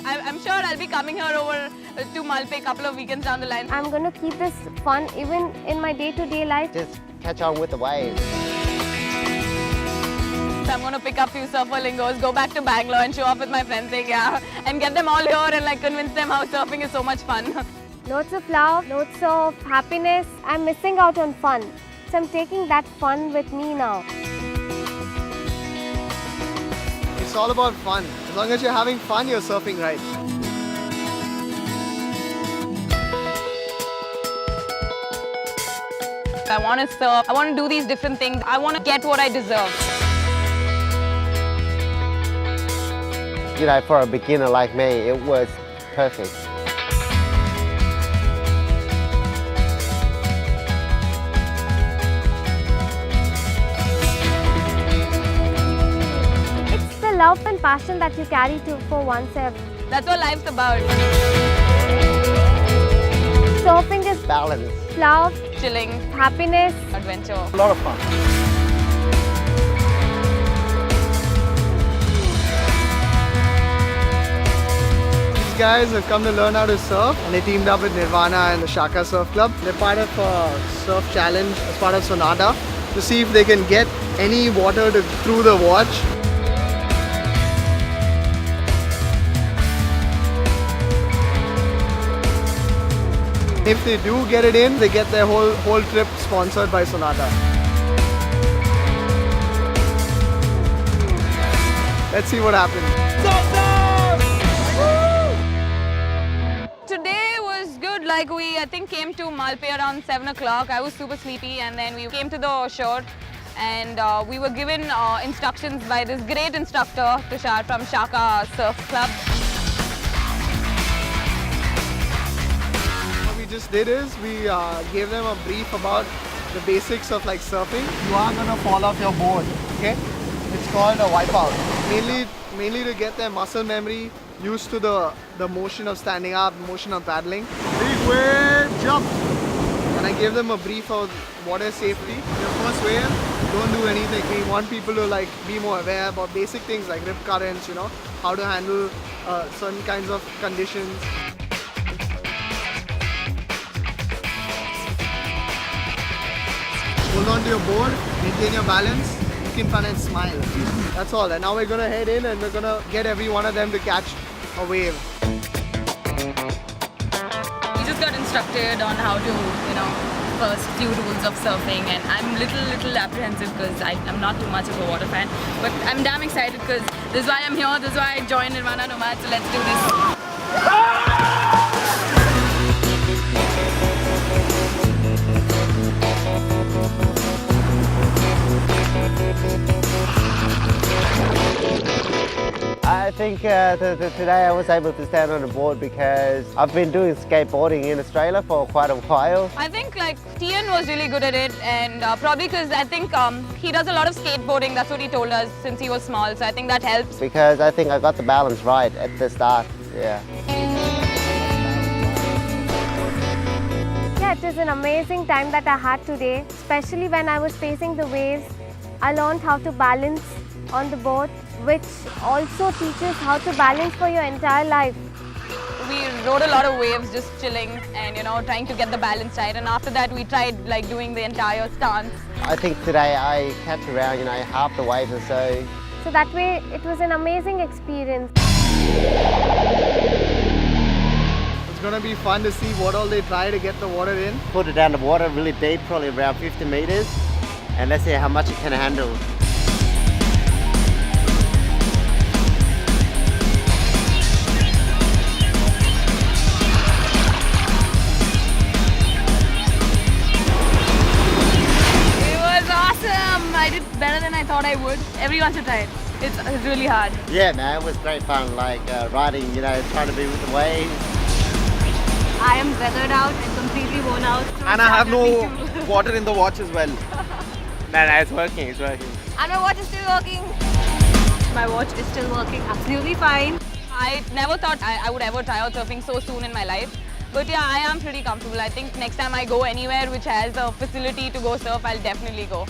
I'm sure I'll be coming here over to Malpe a couple of weekends down the line. I'm going to keep this fun even in my day-to-day life. Just catch on with the waves. So I'm going to pick up few surfer lingos, go back to Bangalore and show off with my friends, and get them all here and like convince them how surfing is so much fun. Loads of love, loads of happiness. I'm missing out on fun. So I'm taking that fun with me now. It's all about fun. As long as you're having fun, you're surfing right. I want to surf, I want to do these different things, I want to get what I deserve. You know, for a beginner like me, it was perfect. It's the love and passion that you carry for oneself. That's what life's about. Surfing is Balance. love, Chilling, happiness, adventure. A lot of fun. These guys have come to learn how to surf and they teamed up with Nirvana and the Shaka Surf Club. They're part of a surf challenge as part of Sonata to see if they can get any water through the watch. If they do get it in, they get their whole trip sponsored by Sonata. Let's see what happens. Today was good, like I think came to Malpe around 7 o'clock. I was super sleepy and then we came to the shore and we were given instructions by this great instructor, Tushar from Shaka Surf Club. What we just did is we gave them a brief about the basics of like surfing. You are going to fall off your board, okay? It's called a wipeout. Mainly to get their muscle memory used to the motion of standing up, motion of paddling. Big wave, jump! And I gave them a brief of water safety. Your first wave, don't do anything. We want people to like be more aware about basic things like rip currents, you know, how to handle certain kinds of conditions. Hold on to your board, maintain your balance, look in front and smile. That's all. And now we're gonna head in and we're gonna get every one of them to catch a wave. We just got instructed on how to, first few rules of surfing, and I'm little apprehensive because I'm not too much of a water fan. But I'm damn excited because this is why I'm here, this is why I joined Nirvana Nomad, so let's do this. I think today I was able to stand on the board because I've been doing skateboarding in Australia for quite a while. I think like Tian was really good at it, and probably because I think he does a lot of skateboarding, that's what he told us since he was small, so I think that helps. Because I think I got the balance right at the start, yeah. Yeah, it was an amazing time that I had today, especially when I was facing the waves. I learned how to balance on the board, which also teaches how to balance for your entire life. We rode a lot of waves just chilling and trying to get the balance right, and after that we tried like doing the entire stance. I think today I kept around, half the waves or so. So that way it was an amazing experience. It's gonna be fun to see what all they try to get the water in. Put it down the water really deep, probably around 50 meters, and let's see how much it can handle. I did better than I thought I would. Everyone should try it. It's really hard. Yeah, man, it was great fun, like riding, trying to be with the waves. I am weathered out and completely worn out. So And I have no water in the watch as well. No, it's working, it's working. And my watch is still working. My watch is still working absolutely fine. I never thought I would ever try out surfing so soon in my life. But yeah, I am pretty comfortable. I think next time I go anywhere which has a facility to go surf, I'll definitely go.